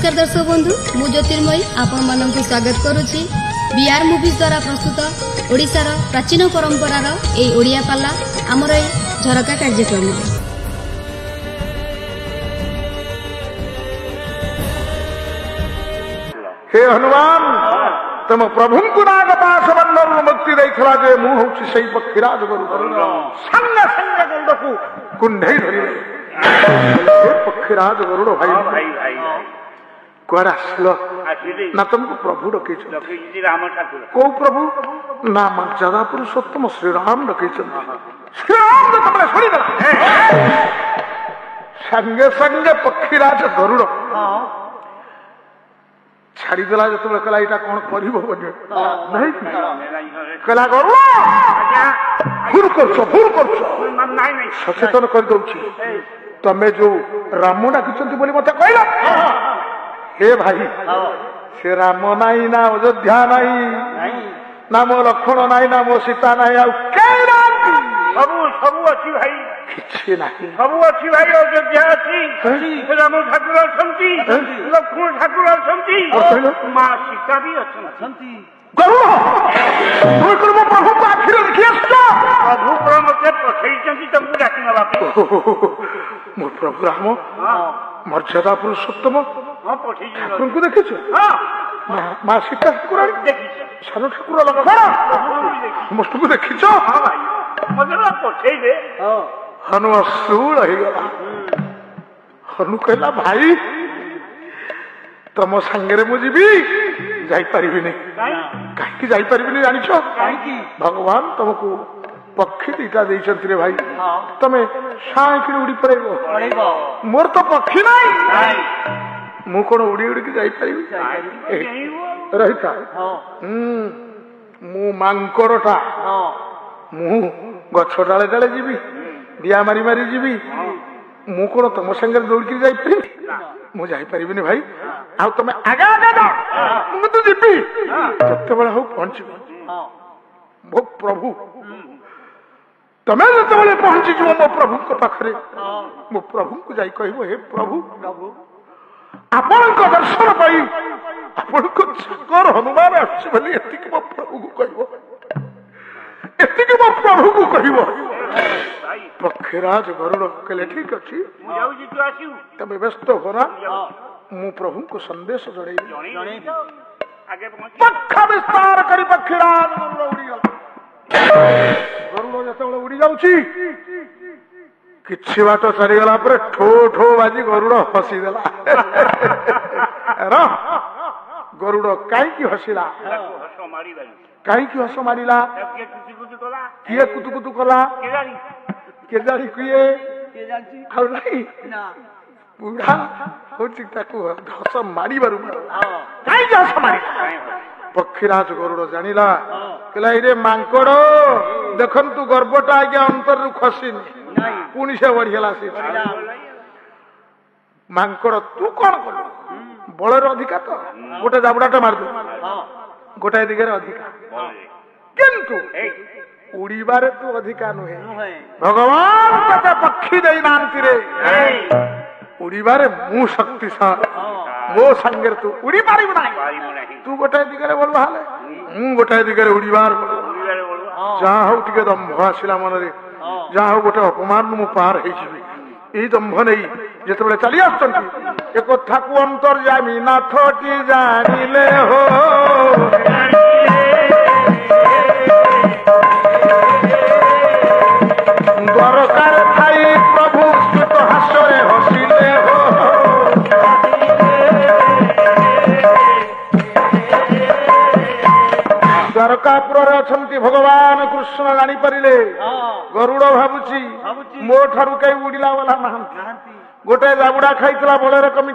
नमस्कार दर्शक बंधु मु ज्योतिर्मयी आपण मानक स्वागत करुच्ची बीआर मूवीज द्वारा प्रस्तुत ओडिशार प्राचीन परंपरार ए ओडिया पाला आमर ए झरका कार्यक्रम। हे हनुमान तुम प्रभु को नागपाश बंधन मुक्ति देला जे मु हूँ से पक्षीराज गरुड़ संगे संगे गरुड़ को कुंडे धरी पक्षीराज गरुड़ भाई कुआड़ आसल ना तुमको प्रभु डक कौ प्रभु ना मर्यादा पुरुषोत्तम श्रीराम डक श्रीराम संगे संगे पक्षीराज गरुड़ छाड़देला जो कहला यहाँ कौन कर भूल कर सचेतन कर तमें जो राम डाकिंट मत कहला हे भाई से राम नाई ना अयोध्या नाई ना मो लक्ष्मण नाई ना मो सीता नाई सबू सबू अच्छी भाई किसी नहीं सबू अच्छी भाई अयोध्या अच्छी राम ठाकुर अच्छी लक्ष्मण ठाकुर अच्छी माँ सीता भी अच्छी प्रभु को आखिर देखी प्रभु मत पठे तुमको डाक मो प्रभु राम मर्यादा पुरुषोत्तम ठाकुर को देख माँ सीता ठाकुर सानु ठाकुर समस्त को देखी हनु अश्रूल हनु कहला भाई तुम सांगे मुझे जापर कहीं जापर जान भगवान तुमको पक्षी दीटा देते रे भाई तमें साइकिल उड़ी पड़े मोर तो पक्षी ना मु कौन उड़ी उड़ी जापर रही था मु मांकड़टा मु गछ डाले डाले जीवी दिया मारी मारी जीवी मु कौन तुम संगे दौड़ जापर मु जापर भाई आ तुम आगे आगे मुझे जीवी जिते बड़े हो पहुंच मो प्रभु तमें जिते पहुंची मो प्रभु पाखे मो प्रभु को जाई कह हे प्रभु आपण दर्शन पाई आपण चकर हनुमान आती मो प्रभु को कह एति मो प्रभु को कह पक्षीराज गरुड़ कहले ठीक अच्छी तमें व्यस्त हो ना मु प्रभु को संदेश जड़े पक्ष विस्तार करी पक्षीराज गरुड़ उड़ी गरुड़ जो उड़ी जाऊँगी किछि बाट चलीगला ठो ठो बाजी गरुड़ हसीदेला गरुड़ कहीं हसिला कहीं हस मारिला किए कुतुकुतु कला के जानी किए बुढ़ा हस मार कहीं हस मार पक्षीराज गरुड़ जानिला कहला रे मांकड़ देखु गर्भटा आज्ञा अंतर रु खसीनी पुणी से बढ़ीगला से मांकड़ तू कौन कलु बलर अधिका तो गोटे जाबुड़ाटे मारदे गोटाए दिगरे अधिका किंतु उड़ीबारे तू अधिका नुहे भगवान तते पक्षी दे नांती रे उड़ीबारे मु शक्तिशाली मो संगे तू उड़ी पारिबु नाही तू गोटाए दिगरे बोलबा हाले मु गोटाए दिगरे उड़ीबार जहाँ हो टिके दंभ आसिला मन रे जहाँ हो गोटे अपमान मु पार हे जिवि एई दंभ नहीं जेतबेले चली आछंती एक कथा को अंतर जामी नाथटी जानिले हो दरकार थाई प्रभु स्मित हास्ୟରେ हसिले हो द्वारकापुर अच्छा भगवान कृष्ण जानी पारे गरुड़ भावुची मो ठारू कहीं उड़ीला वाला ना गोटे जाबुड़ा खाई बड़े कमी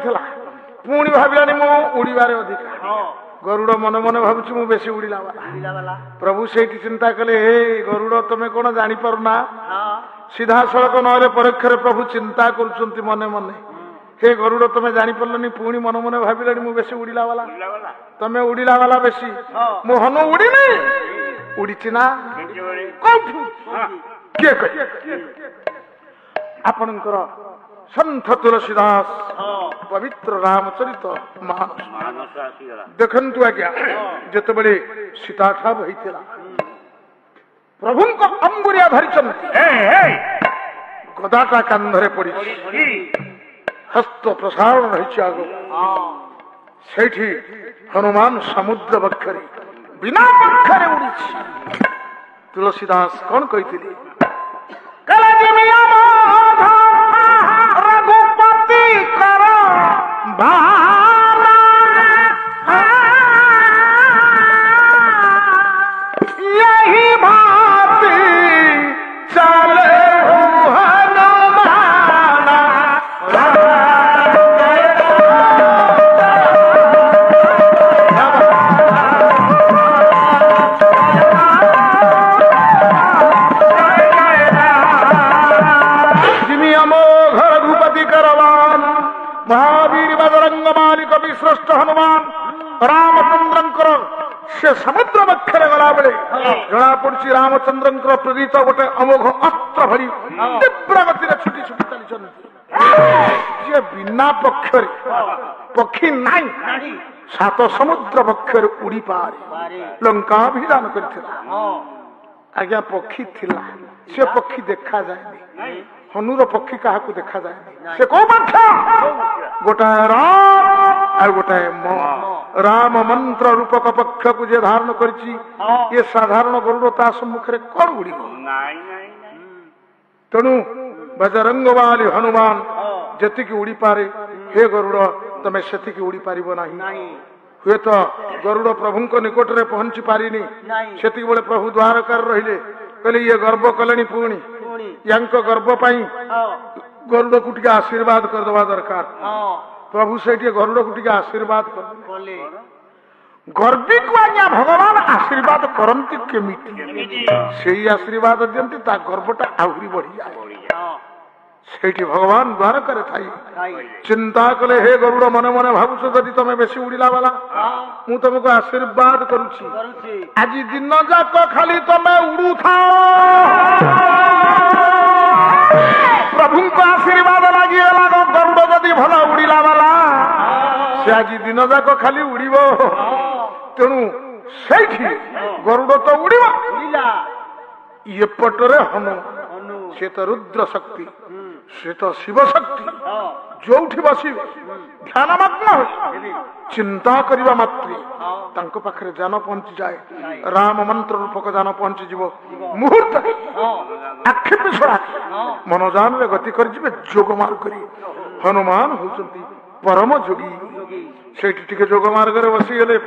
पुणी भाविलानी मो उड़ीबारे अधिका गरुड़ मन मन भावुची मु बेसी उड़ीला वाला प्रभु से चिंता कले हे गरुड़ तुम कौन जानीपारुना सीधा सड़क नहले परोक्षरे प्रभु चिंता कर मने मने हे गरुड़ तुम जानीपारलनी पुणी मन मन भाविलानी मु बेसी उड़ीला वाला तमें उड़ीला वाला बेसी मु हनु उड़ीनी उड़ी ना किए आपणकर सन्थ तुलसीदास पवित्र रामचरित मानस देखंतु आज्ञा जत बड़े सीताठाप होइतिला प्रभु को अंबुरिया धरिचंती गदाटा कांधरे पड़ी हस्त प्रसारण रही आग सेठी हनुमान समुद्र बक्षरे बिना पक्षरे उड़ी तुलसीदास कौन कहती रघुपति कर यही भांति चले श्रेष्ठ हनुमान रामचंद्र से समुद्र बक्षरे गला बेले जना पड़ी रामचंद्र प्रेरित गोटे अमोघ अस्त्र भरी तीव्र गति छुटी छुटी चली बिना पक्षरे पक्षी नाई सात समुद्र बक्षरे उड़ी पारे लंका अभियान करथिला आज्ञा पक्षी थिला से पक्षी देखा जाए हनुर पक्षी क्या देखा जाए से को गोटाए राम और गोटाए राम मंत्र रूपक पक्ष को जे धारण करिछि ये साधारण गरुड़ ता सम्मुखरे कौन उड़ी तेणु बजरंग वाली हनुमान जति उड़ी पारे हे गरुड़ तमे सेति उड़ी पारिबो नाही हुए तो गरुड़ प्रभु को निकट रे पहुंची पारिनी सेति बेले प्रभु द्वारकार रहिले कहले ये गर्व कलेनी पुणी यांको गर्व पाई गरुड़ को टिके आशीर्वाद कर दवा दरकार प्रभु से गरुड़ को टिके आशीर्वाद कर गर्वी को आज्ञा भगवान आशीर्वाद करती केमिति से आशीर्वाद दियंती ता गर्वटा आहुरी बढ़ी जाए सेठी भगवान द्वार करे थाई चिंता कले हे गरुड़ मने मने भावुछ जदि तमे बेसी उड़िला वाला मु तुमको आशीर्वाद करूची आज दिन जाक खाली तमे उड़ू था प्रभु को आशीर्वाद लगी गला गरुड़ जदि भला उड़िला वाला से आज दिन जाक खाली उड़िबो तेणु सेठी गरुड़ तो उड़िबा ये पटरे हनु से तो रुद्र शक्ति से तो शिव शक्ति जोठी बसी ध्यानमग्न हो चिंता करवा मात्रे तांको पाखरे जान पहुंची जाए राम मंत्र रूपक जान पहुंची जीव मुहूर्त आखि पिछड़ा मनोजान रे गति कर जिवे जोग मार्ग करी हनुमान होचंती परम जोगी सेठी टिके जोग मार्ग रे बसी गेले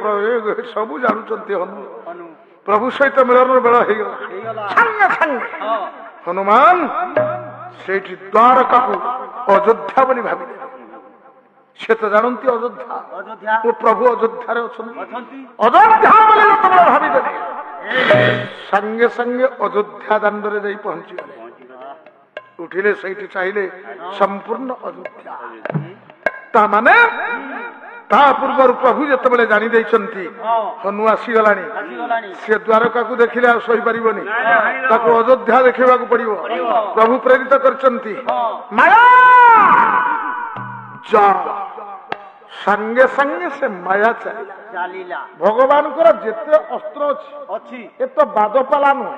सबु जानुचंती हनु प्रभु सहित मिलन बेला हे गला संगे संगे हनुमान सेठी द्वारका को अयोध्या बोली भावी से तो जानती अयोध्या वो प्रभु अयोध्या अयोध्या बोली भावी संगे संगे अयोध्या दांड रे जाई पहुंची गले उठिले सेठी चाहिए संपूर्ण अयोध्या ता माने ता पूर्व प्रभु जत बेले जानी देइछंती हनु आसी गलानी से द्वारका को देखिले आ सही परिबनी ताको अयोध्या देखिबा को पड़िबो प्रभु प्रेरित करचंती माया जा संगे संगे से माया चलीला भगवान को जेते अस्त्र अछि ए तो बाद पाला न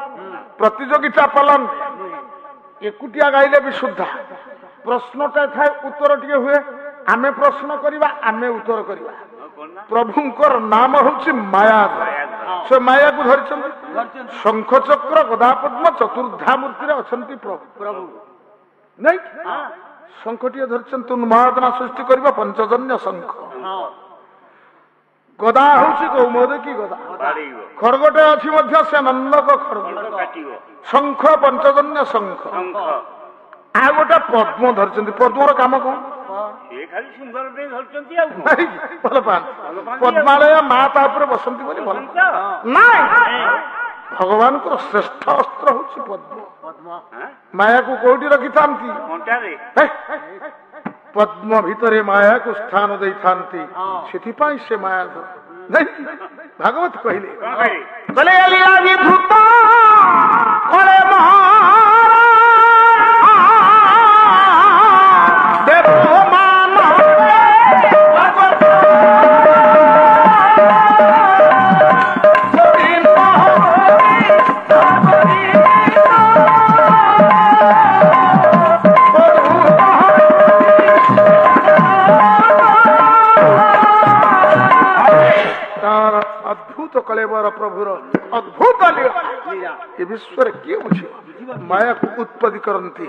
प्रतियोगिता पालन एकुटिया गाइले भी शुद्धा प्रश्नटा थाए उत्तर टिके हुए आमे प्रश्न करिबा आमे उत्तर करिबा प्रभुंकर नाम होछि माया से माया को धरिछन शंख चक्र गदा पद्म चतुर्धा मूर्ति रे अछंती प्रभु नहीं शंखटिए धरिछन उन्मादना सृष्टि करिबा पंचजन्य शंख गदा होछि कौमोदकी गदा खड़गटे अछि मध्य से नंदक खड़ग शंख पंचजन्य शंख आ गोटे पद्म धरिछन पद्मर काम कौन पद्मालय माँ तापर बसंती बोली भल भगवान को श्रेष्ठ अस्त्र होछि पद्म माया को कोठी रखी पद्म भितरे माया को स्थान दे था से माया नहीं भागवत कहले देवर प्रभुर अद्भुत लीला ये विश्व किए बुझ माया को उत्पत्ति करती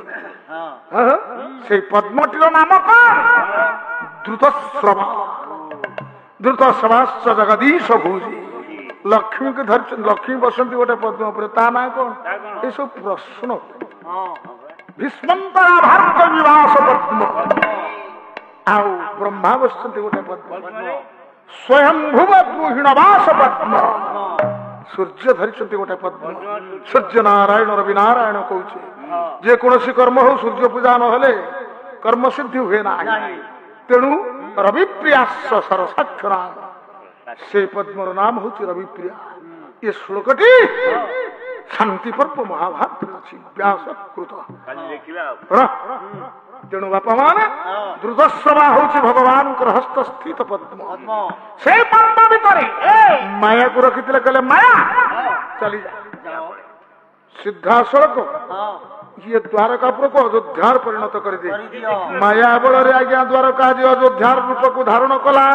से पद्मटीर नाम कौन द्रुतश्रवा द्रुतश्रवाश्च जगदीश भूजी लक्ष्मी के धर लक्ष्मी बसंती गोटे पद्म पर ता ना कौन ये सब प्रश्न भीष्मंतरा भारत विवास पद्म आउ ब्रह्मा बसंती गोटे पद्म स्वयंभुव गृहिणवास पद्म सूर्य धरी गोटे पद्म सूर्य नारायण रवि नारायण कौचे जे कौन कर्म हो सूर्य पूजा न कर्म सिद्धि हुए ना तेणु रविप्रियास सरसाक्षरा से पद्मर नाम हूँ रविप्रिया ये श्लोकटी शांति पर्व महाभारत अच्छी व्यास कृत तेणु बापा मान द्रुतश्रवा हूँ भगवान हस्त स्थित पद्म से पद्म भितर माया को रखी कहले माया चली जा सीधा सड़क ये द्वारकापुर को अयोध्यार परिणत कर दे माया बल आज्ञा द्वारका जी अयोध्यार रूप को धारण कला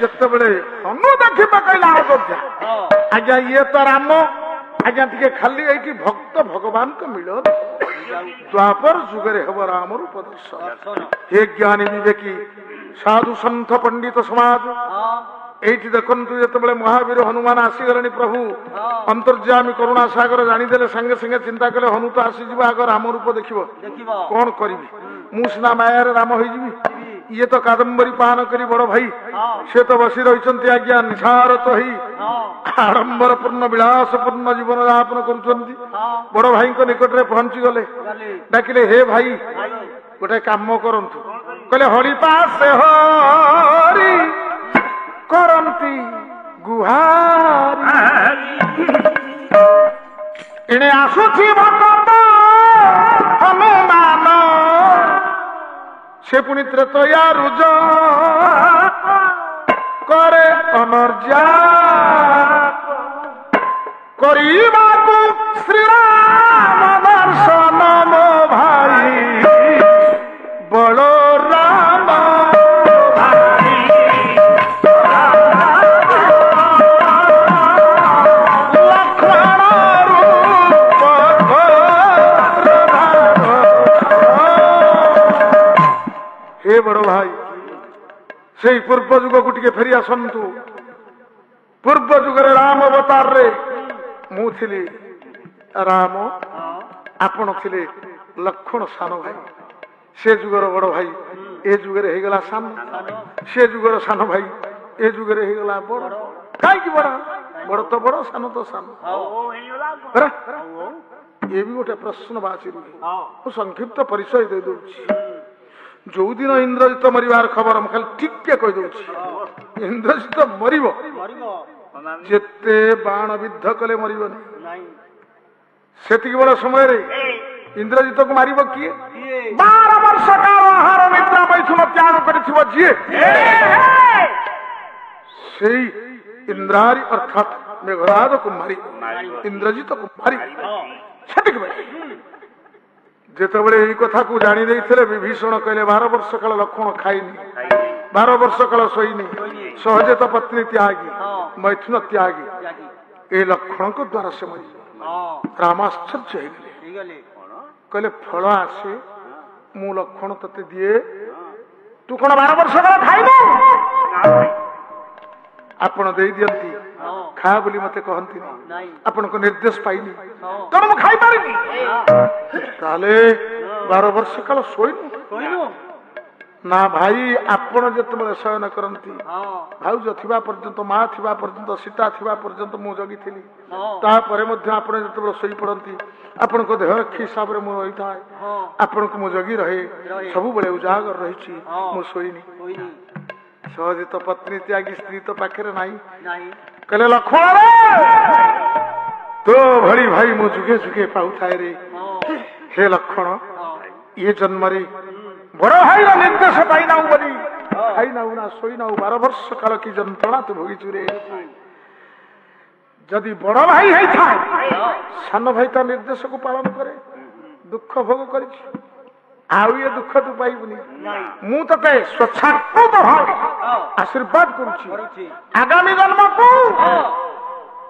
जिते हनु देखी पकड़ा अयोध्या आज्ञा ये तो राम आज्ञा टे खाली ये भक्त भगवान को मिल द्वापर जुगरे हम राम रूप दर्शन हे ज्ञानी विवेकी साधु सन्थ पंडित समाज एठी देखंतु जतबेले महावीर हनुमान आसीगले प्रभु अंतर्जामी करुणा सागर जानीदेले संगे संगे चिंता कले हनु तो आसी जीव आग राम रूप देखिबो कौन करिबी मु सिना मायारे राम होई जीवी ये तो कादंबरी पान करी बड़ भाई से तो बसी रही आज्ञा निसार तो ही आडंबर पूर्ण विलास पूर्ण जीवन यापन करुछंती बड़ भाई को निकट रे पहुंची गले डाकिले हे भाई गोटे काम करंतु कहले हरि पास हरि करंती गुहारी इने आसुची भक्त हनुमान से पुणी त्रेतया रुज करे अनर्जा करिबाकु श्रीराम दर्शन मो भाई बड़ो राम भाई लक्ष्मण रूप हे बड़ भाई से पूर्व युग को टिके फेरी आसतु पूर्व युगरे राम अवतार रे मु थिली राम आपण थिले लक्ष्मण सान भाई से जुगर बड़ भाई ए जुगरे हे गला सान से जुगर सान भाई ए जुगरे हे गला बड़ काई की बड़ा बड़ तो बड़ सान तो सान ये भी गोटे प्रश्न बाची रही संक्षिप्त परिचय दे दूची जो दिन इंद्रजित मरिवार खबर खाली टिके कह दूची इंद्रजित मरिबो जेते बाण विद्ध कले मरिबनी सेतिक बड़ समय रे इंद्रजित को मारिब किए 12 वर्ष काल आहार निद्रा मैथुन त्याग करिथिबो जिए सेई इंद्रारी अर्थात मेघराज को मारी इंद्रजित को मारी सेतिक बड़े जेते बड़े एई कथा को जानि देइथिले विभीषण कहले 12 वर्ष काल लक्ष्मण खाइनी 12 वर्ष काल सोईनी सहजे तो पत्नी त्यागी मैथुन त्यागी ए लक्ष्मण को द्वारा से मरी रामाश्चर्य कहले फल आसे मु लक्ष्मण तते दिए तू कौन 12 वर्ष काल खाइबो आपण दे दियंती खा बोली मते कहंती आपण को निर्देश पाइनी तो मु खाइ पारिनी ताले 12 वर्ष काल सोइनु ना भाई आपण जतबेले शयन करंती भाउज थिबा पर्यंत मां थिबा पर्यंत सीता थिबा पर्यंत मु जगी थिली ता परे मध्ये आपण जतबेले सोई पड़ंती आपण को देह रखी हिसाब रे मु रहिता है आपण को मु जगी रहे सब बेले उजागर रहिची मु सोईनी सहज तो पत्नी त्यागी स्त्री तो पाखरे नाही कहले लक्ष्मण तो भली भाई मु जुगे जुगे पाउथाय रे हे लक्ष्मण ये जन्म रे बड़ भाई निर्देश पाइना बोली खाइना ना सोईना 12 वर्ष काल की जंत्रणा तू भोगी रे जदि बड़ भाई है सान भाई ता निर्देश को पालन करे ଦୁଃଖ ଭୋଗ କରିଛି ଆଉ ଏ ଦୁଃଖ ତୁ ପାଇବୁନି ମୁଁ ତତେ ସ୍ୱଚ୍ଛାକୃତ ଭାବେ ଆଶୀର୍ବାଦ କରୁଛି ଆଗାମୀ ଜନ୍ମକୁ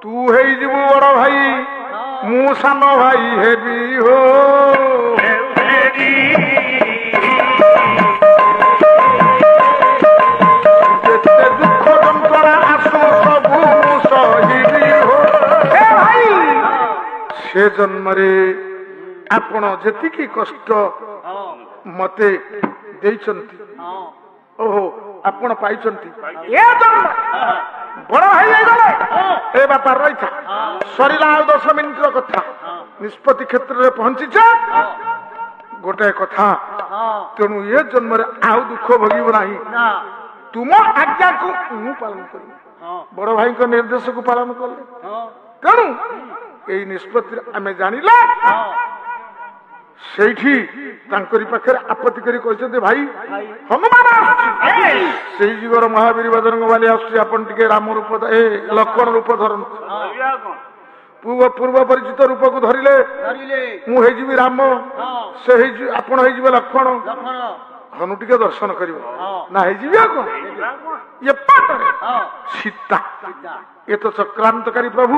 ତୁ ହେଇଯିବୁ ବଡ ଭାଇ ମୁଁ ସାନ ଭାଇ ହେବି ହୋ ଯେତେ ଦୁଃଖ ଯନ୍ତ୍ରଣା ଆସୁ ସବୁ ମୁଁ ସହିବି ହୋ ହେ ଭାଇ ସେ ଜନ୍ମରେ ଆପଣ ଯେତିକି କଷ୍ଟ ମତେ ଦେଇଛନ୍ତି ଓହୋ ଆପଣ ପାଇଛନ୍ତି ଏ ଜନ୍ମ ବଡ ଭାଇ ହେଇଗଲେ ଏ ବାପା ରହିଥା ସରିଲା ଆଉ 10 ମିନିଟର କଥା ନିଷ୍ପତ୍ତି କ୍ଷେତ୍ରରେ ପହଞ୍ଚିଛ ଗୋଟାଏ କଥା ତେଣୁ ଏ ଜନ୍ମରେ ଆଉ ଦୁଃଖ ଭୋଗିବ ନାହିଁ ତୁମ ଆଜ୍ଞାକୁ ମୁଁ ପାଳନ କରିବି ବଡ ଭାଇଙ୍କ ନିର୍ଦ୍ଦେଶକୁ ପାଳନ କଲେ ତେଣୁ ଏଇ ନିଷ୍ପତ୍ତିରେ ଆମେ ଜାଣିଲା ସେଇଠି ତାଙ୍କରି ପାଖରେ ଆପତ୍ତି କରି କହିଛନ୍ତି ଭାଇ ହନୁମାନ ଆସୁଛି ସେଇ ଯୁଗର ମହାବୀର ବଜରଙ୍ଗ ବାଲି ଆସୁଛି ଆପଣ ଟିକେ ରାମ ରୂପ ଲକ୍ଷ୍ମଣ ରୂପ ଧରନ୍ତୁ ପୂର୍ବ ପରିଚିତ ରୂପକୁ ଧରିଲେ ମୁଁ ହେଇଯିବି ରାମ ସେ ହେଇଯିବେ ଆପଣ ହେଇଯିବେ ଲକ୍ଷ୍ମଣ ହନୁ ଟିକେ ଦର୍ଶନ କରିବ ନା ହେଇଯିବି ଆଉ କଣ ଏପଟରେ ସୀତା ଏ ତ ଚକ୍ରାନ୍ତକାରୀ ପ୍ରଭୁ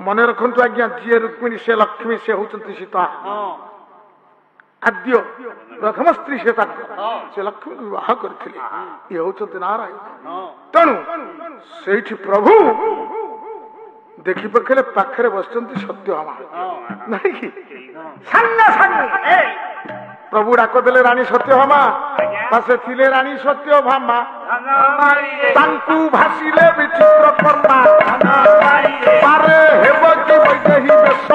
ମନେ ରଖନ୍ତୁ ଆଜ୍ଞା ଯିଏ ରୁକ୍ମିଣୀ ସେ ଲକ୍ଷ୍ମୀ ସେ ହଉଛନ୍ତି ସୀତା ଆଦ୍ୟ ପ୍ରଥମ ସ୍ତ୍ରୀ ସେ ତାଙ୍କର ସେ ଲକ୍ଷ୍ମୀଙ୍କୁ ବିବାହ କରିଥିଲେ ଇଏ ହଉଛନ୍ତି ନାରାୟଣ ତେଣୁ ସେଇଠି ପ୍ରଭୁ ଦେଖି ପକେଇଲେ ପାଖରେ ବସିଛନ୍ତି ସତ୍ୟଭାମା ନାଇଁ କି ସାଙ୍ଗେ ସାଙ୍ଗେ ପ୍ରଭୁ ଡାକ ଦେଲେ ରାଣୀ ସତ୍ୟଭାମା ସେ ଥିଲେ ରାଣୀ ସତ୍ୟଭାମା ତାଙ୍କୁ ଭାସିଲେ ବିଚିତ୍ର କର୍ମା ପାରେ ହେବ କି ବୈଦେହୀ ବେଶ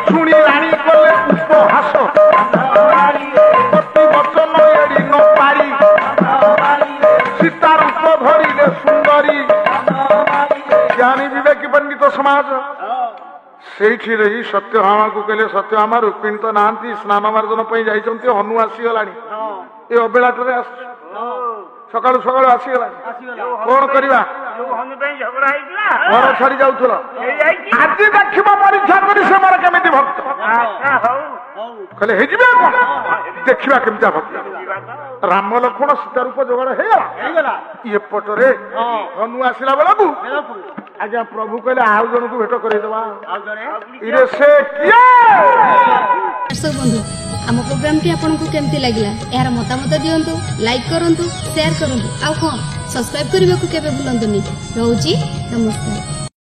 ଶୁଣି ରାଣୀ କଲେ ଉପହାସ ପ୍ରତି ବଚନ ଏଡି ନ ପାରି ସୀତା ରୂପ ଧରିଲେ ସୁନ୍ଦରୀ ଜ୍ଞାନୀ ବିବେକୀ ପଣ୍ଡିତ ସମାଜ ସେଇଠି ରହି ସତ୍ୟଭାମାକୁ କହିଲେ ସତ୍ୟଭାମା ରୁକ୍ମିଣୀ ତ ନାହାନ୍ତି ସ୍ନାନ ମାର୍ଜନ ପାଇଁ ଯାଇଛନ୍ତି ହନୁ ଆସିଗଲାଣି ଏ ଅବେଳାଟାରେ ଆସୁଛୁ ସକାଳୁ ସକାଳୁ ଆସିଗଲାଣି କଣ କରିବା ଘର ଛାଡି ଯାଉଥିଲ ଆଜି ଦେଖିବ ପରୀକ୍ଷା କରି ସେ ମୋର କେମିତି ଭକ୍ତ କହିଲେ ହେଇଯିବେ କଣ ଦେଖିବା କେମିତିଆ ଭକ୍ତ ରାମ ଲକ୍ଷ୍ମଣ ସୀତା ରୂପ ଯୋଗାଡ଼ ହେଇଗଲା ଏପଟରେ ହନୁ ଆସିଲା ବେଳକୁ ଆଜ୍ଞା ପ୍ରଭୁ କହିଲେ ଆଉ ଜଣକୁ ଭେଟ କରେଇଦବା ସେ କିଏ ବନ୍ଧୁ ଆମ ପ୍ରୋଗ୍ରାମଟି ଆପଣଙ୍କୁ କେମିତି ଲାଗିଲା ଏହାର ମତାମତ ଦିଅନ୍ତୁ ଲାଇକ୍ କରନ୍ତୁ ସେୟାର କରନ୍ତୁ ଆଉ ହଁ ସବସ୍କ୍ରାଇବ କରିବାକୁ କେବେ ଭୁଲନ୍ତୁନି ରହୁଛି ନମସ୍କାର।